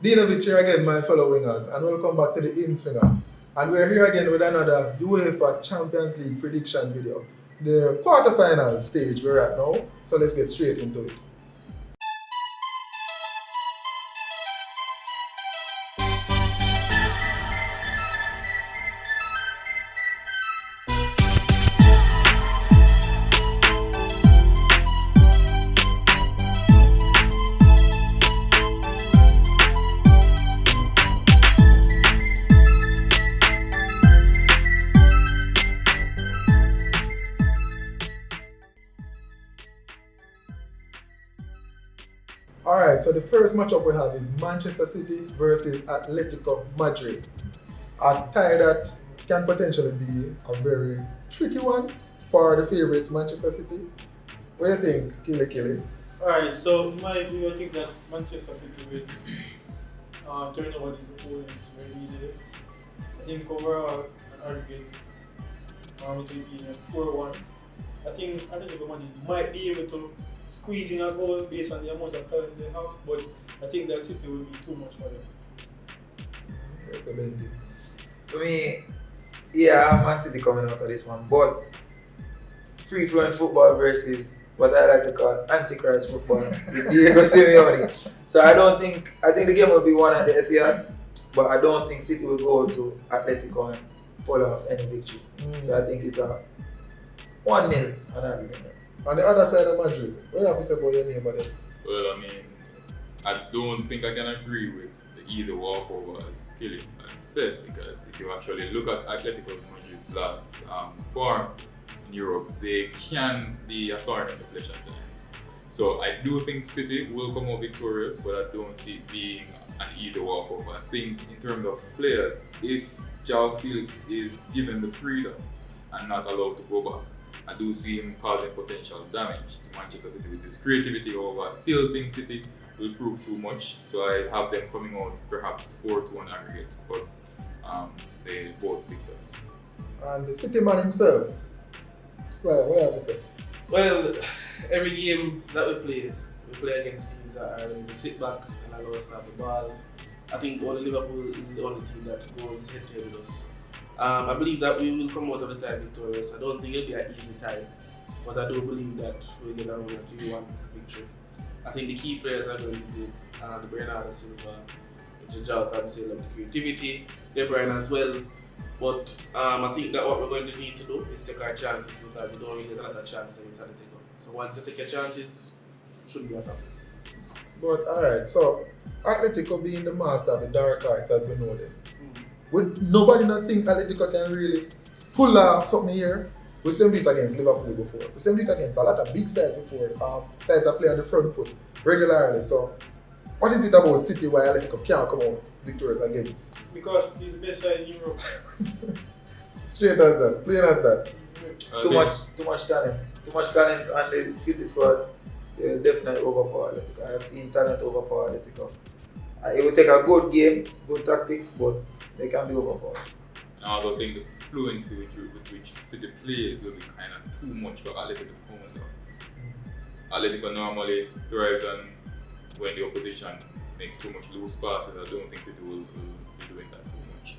Denovic here again, my fellow wingers, and welcome back to the Inswinger. And we're here again with another UEFA Champions League prediction video. The quarterfinal stage we're at now, so let's get straight into it. Alright, so the first matchup we have is Manchester City versus Atletico Madrid. A tie that can potentially be a very tricky one for the favourites, Manchester City. What do you think, Killy? Alright, so in my view, I think that Manchester City will turn over these opponents very easily. I think overall, an aggregate, it will be 4-1. I think Atletico Madrid might be able to squeeze in a goal based on the amount of talent they have, but I think that City will be too much for them. Yes, Benji. For me, yeah, Man City coming out of this one, but free-flowing football versus what I like to call Antichrist football with Diego Simeone. So I think the game will be won at the Etihad, but I don't think City will go to Atletico and pull off any victory. So I think it's a 1-0 on aggregate. On the other side of Madrid, what do you have to say about your neighbour then? Well, I mean, I don't think I can agree with the easy walkover as Killy said, because if you actually look at Atletico Madrid's last form in Europe, they can be a thorn in the flesh at times. So I do think City will come out victorious, but I don't see it being an easy walkover. I think in terms of players, if João Felix is given the freedom and not allowed to go back, I do see him causing potential damage to Manchester City with his creativity. However, I still think City will prove too much, so I have them coming out perhaps 4-1 aggregate, but they both victors. And the City man himself, Squire, what do you have to say? Well, every game that we play against teams that are ready to sit back and allow us to have the ball. I think only Liverpool is the only team that goes head-to-head with us. I believe that we will come out of the tie victorious. I don't think it'll be an easy tie, but I do believe that we'll get around a 3-1 victory. I think the key players are going to be the Bernardo Silva, Jota, obviously love the creativity, De Bruyne as well. But I think that what we're going to need to do is take our chances, because we don't really get a lot of chances against Atletico. So once you take your chances, it should be a problem. But alright, so Atletico being the master of the dark arts as we know them. Would nobody not think Atletico can really pull off something here? We still do it against Liverpool before. We still do it against a lot of big sides before. Sides that play on the front foot regularly. So, what is it about City why Atletico can't come out victorious against? Because he's the best side in Europe. Straight as that, plain as that. Too much talent. Too much talent on the City squad. They'll definitely overpower Atletico. I have seen talent overpower Atletico. It will take a good game, good tactics, but they can be overpowered. And I also think the fluency with which City plays will be kind of too much for Atletico to come down. Atletico normally thrives on when the opposition make too much loose passes. I don't think City will be doing that too much.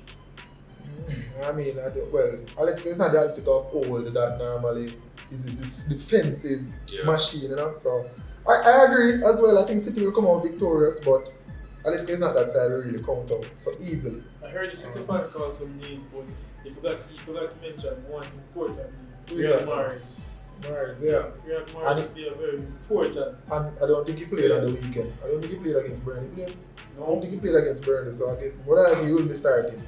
I mean, Atletico is not the Atletico of old that normally is this defensive machine, you know. So I agree as well. I think City will come out victorious, but Atletico is not that side to really count out so easily. I heard the City fan call some names, but you forgot to mention one important name. Who is that? Mahrez, yeah. Riyad Mahrez would be a very important. And I don't think he played on the weekend. I don't think he played against Burnley. I don't think he played against Burnley, so I guess more than likely he will be starting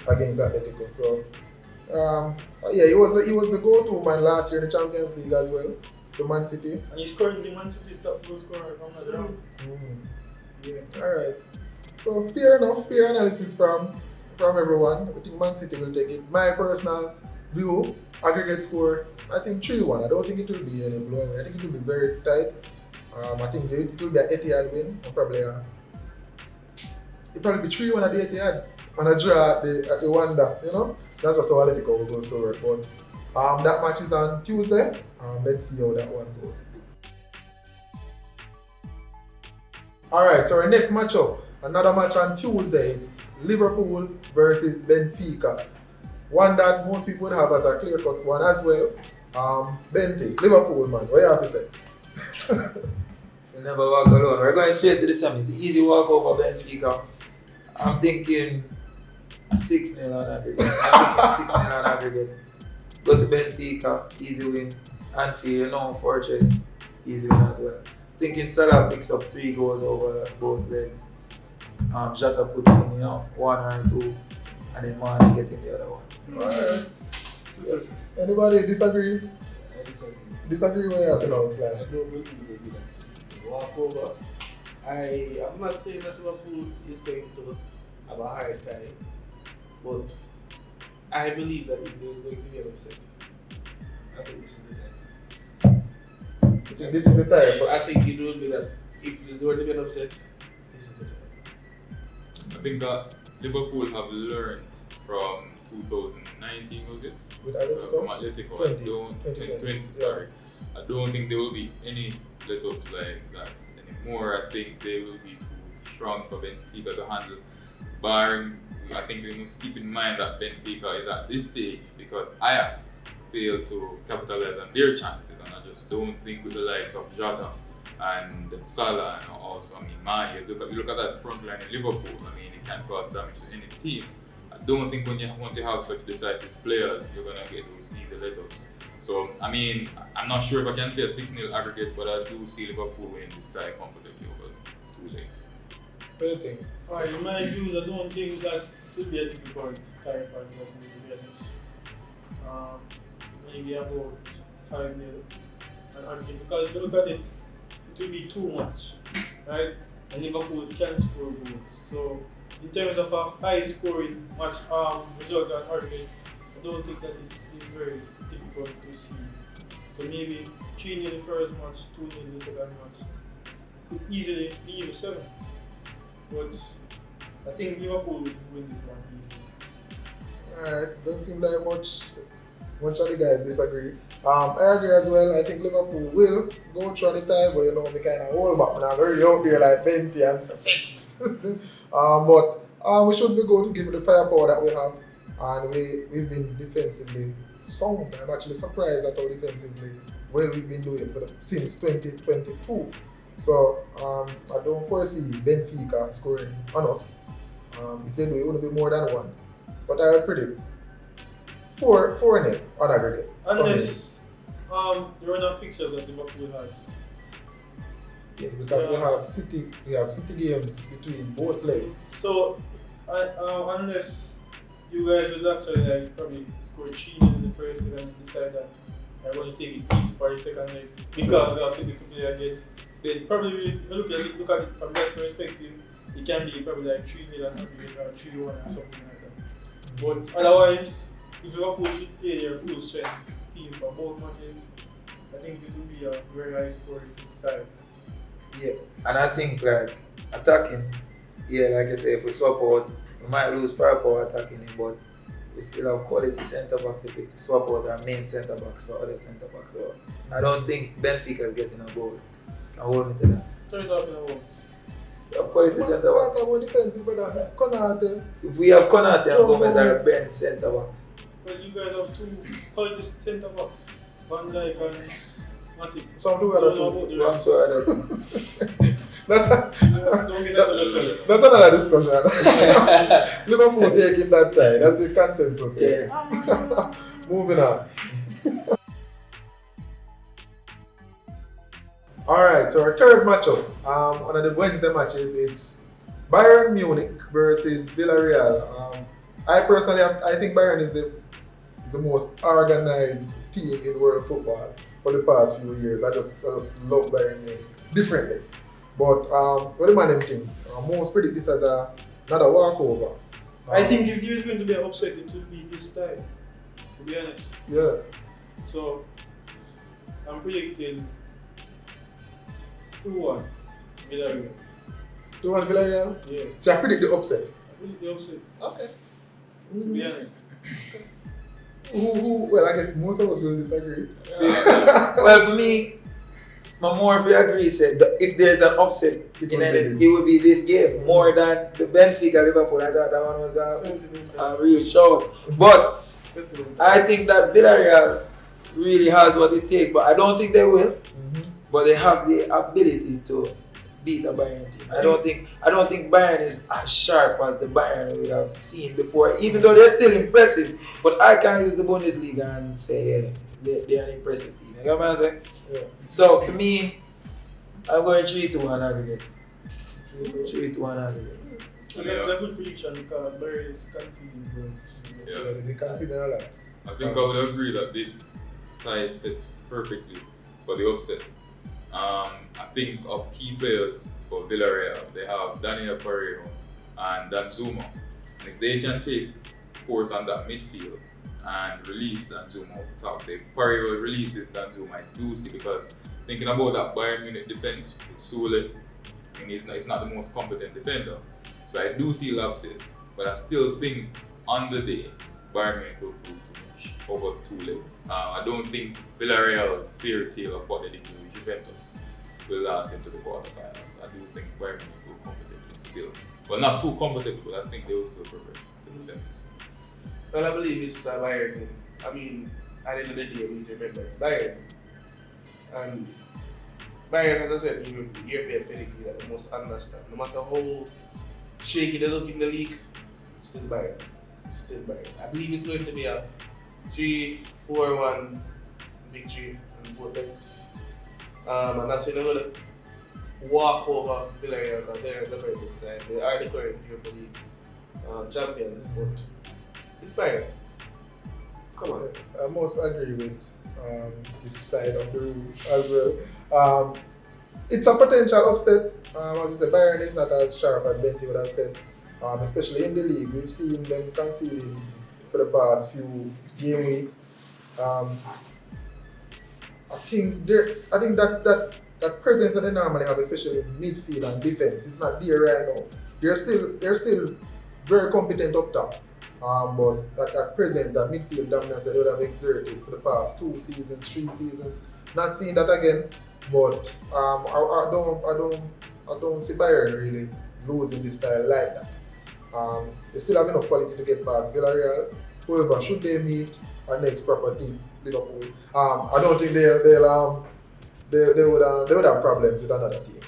against Atletico. So, yeah, he was the go-to man last year in the Champions League as well, to Man City. And he's currently Man City's top goal scorer from the round. Yeah. Alright. So fair enough, fair analysis from everyone. I think Man City will take it. My personal view, aggregate score, I think 3-1. I don't think it will be any blow. I think it will be very tight. I think it will be an Etihad win. It'll probably be 3-1 at the Etihad. And a draw at the Wanda, you know? That's just how Atletico will go to work. But that match is on Tuesday. Let's see how that one goes. Alright, so our next matchup another match on Tuesday. It's Liverpool versus Benfica. One that most people would have as a clear-cut one as well. Benti, Liverpool man, what you have to say? You never walk alone. We're going straight to the semi. It's an easy walk over Benfica. I'm thinking 6-0 on aggregate. Go to Benfica, easy win. Anfield, Fortress, easy win as well. Thinking Salah picks up 3 goals over both legs. Jota puts in, 1 or 2, and then Mane getting the other one. Alright. Anybody disagrees? I disagree. Disagree with us now, I Sly? don't believe they will that walk over. I'm not saying that Liverpool is going to have a hard time, but I believe that if there is going to be an upset, I think this is the time. This is the time. But I think it will be that if there's going to be an upset, this is the time. I think that Liverpool have learned from 2019, was it? With From Atletico? Atletico. 2020, sorry. I don't think there will be any let-ups like that anymore. I think they will be too strong for Benfica to handle. Barring, I think we must keep in mind that Benfica is at this stage because Ajax failed to capitalize on their chances, and I just don't think with the likes of Jota and Salah and also Mane, you look at that front line in Liverpool, it can cause damage to any team. I don't think when you want to have such decisive players, you're going to get those easy let-ups. So, I'm not sure if I can say a 6-0 aggregate, but I do see Liverpool winning this tie comfortably over 2 legs. What do you think? Alright, in my views, I don't think that should be a difficult tie for Liverpool, to be honest. Maybe about 5-0 and argument, because if you look at it, it will be too much, right? And Liverpool can score goals. So, in terms of a high scoring match result and argument, I don't think that it is very difficult to see. So maybe 3-0 the first match, 2-0 the second match. Could easily be even 7. But I think Liverpool will win this one easily. Alright, don't seem like much of the guys disagree. I agree as well. I think Liverpool will go through the tie, but we kind of hold back. I'm very out there like 20 and 6. But we should be good to give it the firepower that we have, and we've been defensively sound. I'm actually surprised at how defensively well we've been doing since 2022. So I don't foresee Benfica scoring on us. If they do, it will be more than 1. But I would predict 4-0 on aggregate. Unless there are enough fixtures that Liverpool has. Yeah, because we have City games between both legs. So, unless you guys will actually probably score 3 in the first leg and decide that I'm going to take it easy for the second leg because we have City to play again, then probably if you look at it from that perspective, it can be probably like 3-0 and 3-1 or something like that. But otherwise, if Liverpool should play their full strength team for both matches, I think it will be a very high scoring tie. Yeah, and I think attacking, like I say, if we swap out, we might lose firepower attacking it, but we still have quality centre backs if we swap out our main centre backs for other centre backs. So I don't think Benfica is getting a goal. Can hold me to that. Turn it up in a moment. We have quality centre What backs. about defensive, brother? Konate. If we have Konate and Gomez as bench centre backs, Well, you guys have 2 quality centre backs. Van Dijk and Matip. So do Don't other know two. about the one rest. to other. Don't get that yourself. That's another discussion. Liverpool taking that tie. That's the consensus. Yeah. Moving on. Alright, so our third matchup, one of the Wednesday matches, it's Bayern Munich versus Villarreal. I think Bayern is the most organized team in world football for the past few years. I just love Bayern Munich differently. But what do man think? Most predict this as another walkover. I think if there is going to be an upset, it will be this time, to be honest. Yeah. So, I'm predicting 2-1 Villarreal. 2-1 Villarreal? Yeah. So I predict the upset. I predict the upset, Okay. to be honest. Well, I guess most of us will disagree. Well, for me, more if we agree, said if there's an upset It in would be it, this. it would be this game more than the Benfica Liverpool. I thought that one was a real shout. But I think that Villarreal really has what it takes, but I don't think they will. But they have the ability to beat a Bayern team. I don't think Bayern is as sharp as the Bayern we have seen before, even though they're still impressive. But I can't use the Bundesliga and say they're an impressive team. You know what I'm saying? Yeah. So for me, I'm going 3-2 on aggregate. 3-2 on aggregate. And that's a good prediction because Bayern is continuing goals. Yeah, we consider a lot. I think I would agree that this tie sets perfectly for the upset. I think of key players for Villarreal, they have Daniel Pereiro and Danzuma. And if they can take force on that midfield and release Danzuma up top, so if Pereiro releases Danzuma, I do see, because thinking about that Bayern Munich defense with Sule, I mean, he's not the most competent defender. So I do see lapses, but I still think on the day, Bayern Munich will prove too much over 2 legs. I don't think Villarreal's fairy tale of what they did to Juventus will last into the quarterfinals. I do think Bayern Munich will comfortably still. Well, not too comfortable, but I think they will still progress to the semis. Well, I believe it's Bayern. I mean, at the end of the day, we need to remember it's Bayern. And Bayern, as I said, European pedigree that they must understand. No matter how shaky they look in the league, it's still Bayern. It's still Bayern. I believe it's going to be a 3-4-1 victory on both legs. And that's going to walk over Villarreal because they're the very good side. They are the current Europa League champions, but it's Bayern. Come on. I must agree with this side of the room as well. It's a potential upset. As you said, Bayern is not as sharp as Benfica would have said, especially in the league. We've seen them conceding for the past few game weeks. I think that presence that they normally have, especially in midfield and defense, it's not there right now. They're still very competent up top. But that presence, that midfield dominance that they would have exerted for the past 2 seasons, 3 seasons, not seeing that again. But I don't see Bayern really losing this style like that. They still have enough quality to get past Villarreal. However, should they meet our next proper team, Liverpool, I don't think they would have problems with another team.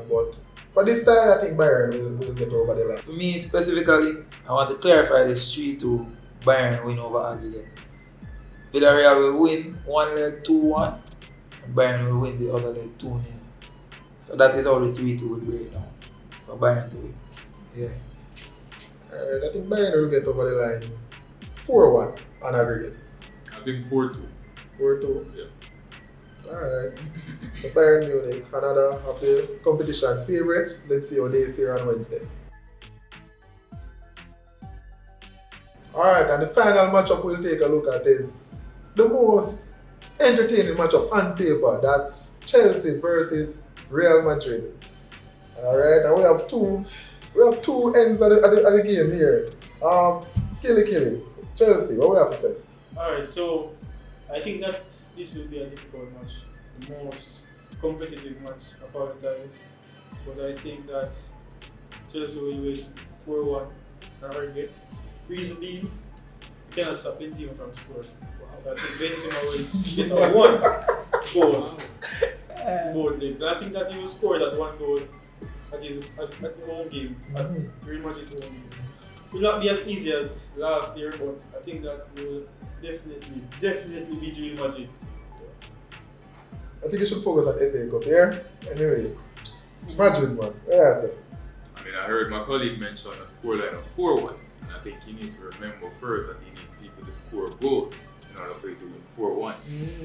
But for this time, I think Bayern will get over the line. For me specifically, I want to clarify this 3-2 Bayern win over aggregate. Villarreal will win one leg 2-1, and Bayern will win the other leg 2-0. So that is how the 3-2 will break down for Bayern to win. Yeah. Alright, I think Bayern will get over the line 4-1 on aggregate. I think 4-2. 4-2. Yeah. Alright. So Bayern Munich, another of the competition's favourites. Let's see how they fare on Wednesday. Alright, and the final matchup we'll take a look at is the most entertaining matchup on paper. That's Chelsea versus Real Madrid. Alright, and we have two ends of the game here. Killy. Chelsea, what we have to say? Alright, so I think that this will be a difficult match, the most competitive match of all times. But I think that Chelsea will win 4-1 and aggregate. Reason being, you cannot stop Benfica from scoring. So I think Benzema will get a 1 goal in both legs. And I think that he will score that 1 goal at the home game, at Real Madrid home game. It will not be as easy as last year, but I think that we will definitely beat Real Madrid. I think you should focus on FA Cup here. Anyways, Madrid, man. Yeah, sir. I mean, I heard my colleague mention a scoreline of 4-1, and I think he needs to remember first that he needs people to score goals in order for you to win 4-1.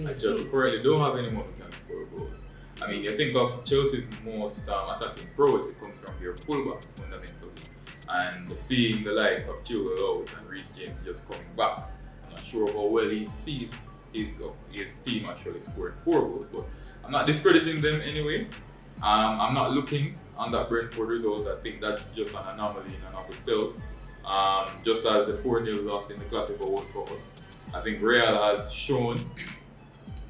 I just currently don't have anyone who can score goals. I mean, you think of Chelsea's most attacking pros, it comes from their fullbacks fundamentally. And seeing the likes of Chilwell out and Reece James just coming back, I'm not sure how well he sees his team actually scoring 4 goals, but I'm not discrediting them anyway. I'm not looking on that Brentford result. I think that's just an anomaly in and of itself. Just as the 4-0 loss in the Classico was for us. I think Real has shown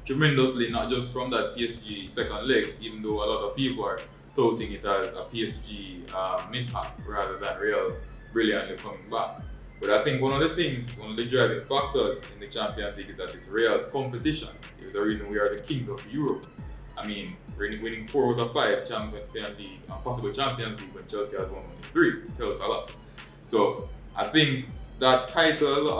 tremendously, not just from that PSG second leg, even though a lot of people are touting it as a PSG mishap rather than Real brilliantly coming back. But I think one of the driving factors in the Champions League is that it's Real's competition. There's a reason we are the kings of Europe. I mean, winning 4 out of 5 Champions League, possible Champions League when Chelsea has won only 3, it tells a lot. So I think that title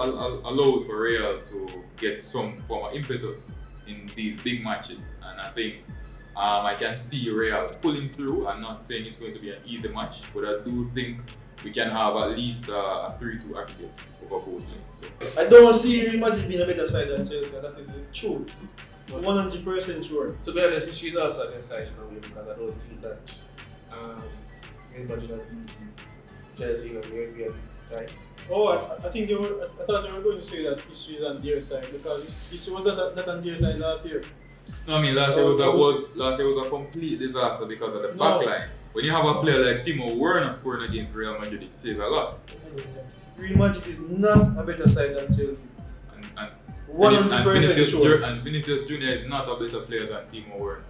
allows for Real to get some form of impetus in these big matches, and I think I can see Real pulling through. I'm not saying it's going to be an easy match, but I do think we can have at least a 3-2 aggregate over both legs. So. I don't see Real Madrid being a better side than Chelsea, and that is the truth. 100% sure. To be honest, she's also their side in a way because I don't think that Real Madrid has beaten Chelsea in a European time. Oh, I think I thought they were going to say that history is on their side because history was not on their side last year. No, I mean last year was a complete disaster because of the backline. When you have a player like Timo Werner scoring against Real Madrid, it says a lot. Real Madrid is not a better side than Chelsea. And 100% sure. And Vinicius Junior is not a better player than Timo Werner.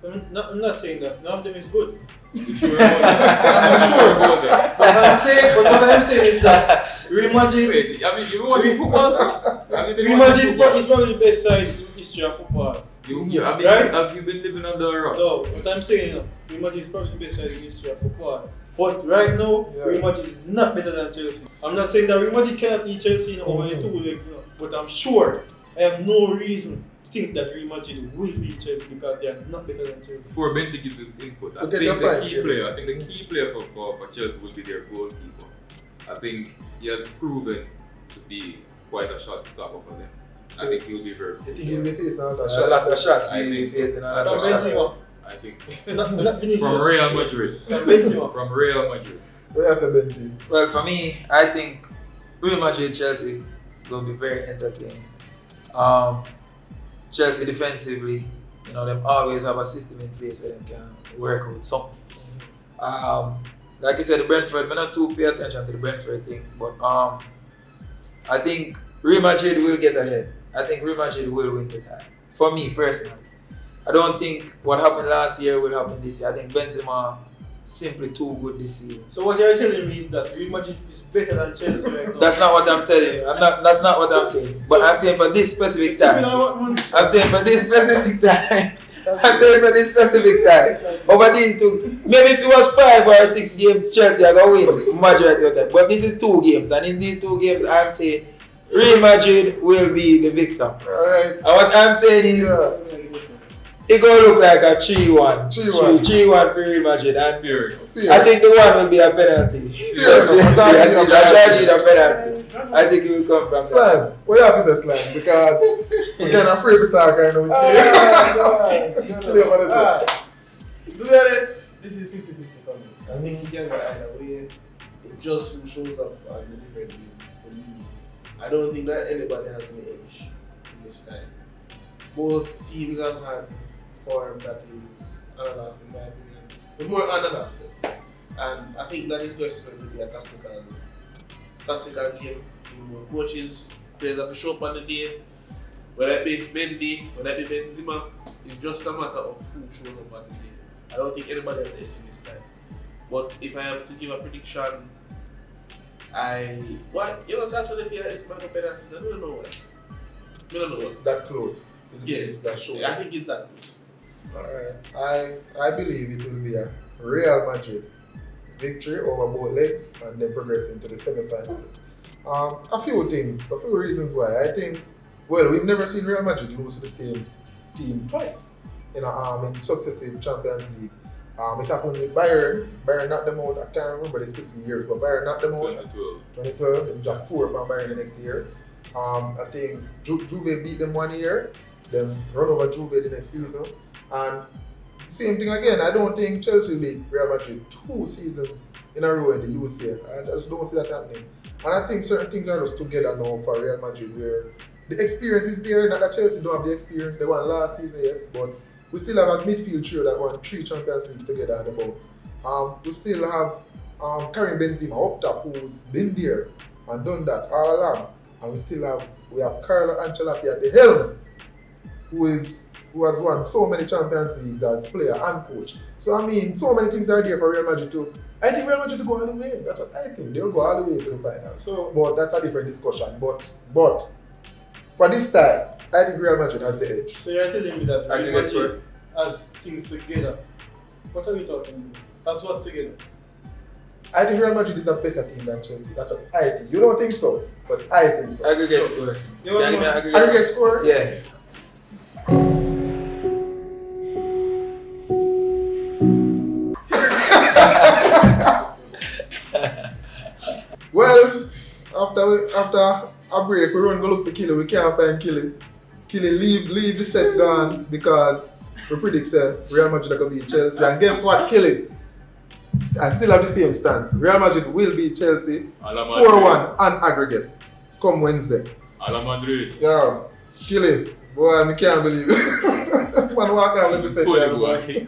I'm not saying that. None of them is good. I'm sure about that. But what I'm saying is that Real Madrid. Wait, I mean, you want to football? Real Madrid is probably the best side in history of football. Have you been living under a rock? No, what I'm saying, Real Madrid is probably the best side in history of football. But right now, Real Madrid is not better than Chelsea. I'm not saying that Real Madrid cannot beat Chelsea in over 2 legs, but I'm sure I have no reason to think that Real Madrid will beat Chelsea because they are not better than Chelsea. Before Benfica gives his input, I think the key player for Chelsea will be their goalkeeper. I think he has proven to be quite a shot stopper for them. I think he'll be very good. You think he'll be facing a lot of shots? I think so. Facing a lot of shots. I think so. Not Vinicius. From Real Madrid. From Real Madrid. Where's the Benji? Well, for me, I think Real Madrid Chelsea will be very entertaining. Chelsea defensively, them always have a system in place where they can work with something. Like I said, the Brentford, I not too pay attention to the Brentford thing, but I think Real Madrid will get ahead. I think Real Madrid will win the tie. For me personally, I don't think what happened last year will happen this year. I think Benzema simply too good this season. So what you're telling me is that Real Madrid is better than Chelsea right now? That's not what I'm telling you. That's not what I'm saying. But I'm saying for this specific time. I'm saying for this specific time. Over these 2, maybe if it was 5 or 6 games, Chelsea are going to win majority of the time. But this is 2 games, and in these 2 games, I'm saying Real Madrid will be the victor. Alright. And what I'm saying is, it gonna look like a 3-1. 3-1 for Real Madrid. And I think the one will be a penalty. I think it will come from Slime. What you have to say, Slime? Because we're kind of afraid to talk right now. To be honest, this is 50-50 for me. I think he can go either way. It just who shows up at the different games to me. I don't think that anybody has any edge in this time. Both teams have had form that is ananas in my opinion. But more ananas though. And I think that is going to be a tactical game. More coaches, players have to show up on the day. Whether it be Mendy, whether it be Benzema, it's just a matter of who shows up on the day. I don't think anybody has edge in this time. But if I am to give a prediction, actually feel it's my penalties. I don't know what. That close. Yeah, it's that short. I think it's that close. Alright. I believe it will be a Real Madrid victory over both legs and then progress into the semi-finals. A few reasons why. I think, we've never seen Real Madrid lose to the same team twice in successive Champions Leagues. It happened with Bayern. Bayern knocked them out. I can't remember the specific years, but Bayern knocked them out. 2012. They dropped 4 from Bayern the next year. I think Juve beat them 1 year, then run over Juve the next season. And same thing again, I don't think Chelsea beat Real Madrid 2 seasons in a row in the UCL. I just don't see that happening. And I think certain things are just together now for Real Madrid where the experience is there, not that Chelsea don't have the experience. They won last season, yes, but we still have a midfield trio that won 3 Champions Leagues together on the bounce. We still have Karim Benzema up top who's been there and done that all along. And we have Carlo Ancelotti at the helm, who is who has won so many Champions Leagues as player and coach. So I mean, so many things are there for Real Madrid too. I think Real Madrid to go all the way. That's what I think. They'll go all the way to the final. So, But that's a different discussion. But for this time, I think Real Madrid has the edge. so you're telling me that Real Aggregate score. Madrid has things together. What are we talking about? That's what together. I think Real Madrid is a better team than Chelsea. That's what I think. You don't think so, but I think so. Aggregate score. You want Yeah, give me more? Aggregate score? Yeah. Well, after a break, we run go look for Killy. We can't find Killy. Killy leave the set gone because we predict Real Madrid are going to beat Chelsea. And guess what, Killy? I still have the same stance. Real Madrid will beat Chelsea A la Madrid. 4-1 on aggregate come Wednesday. A la Madrid. Yeah, Killy. Boy, I can't believe it. Man, walk out, let me say Fully that. boy.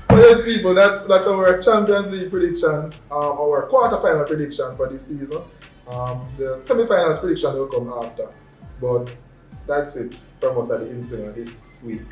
So yes, people, that's our Champions League prediction, our quarterfinal prediction for this season. The semi-finals prediction will come after, but that's it from us at the Inswinger this week.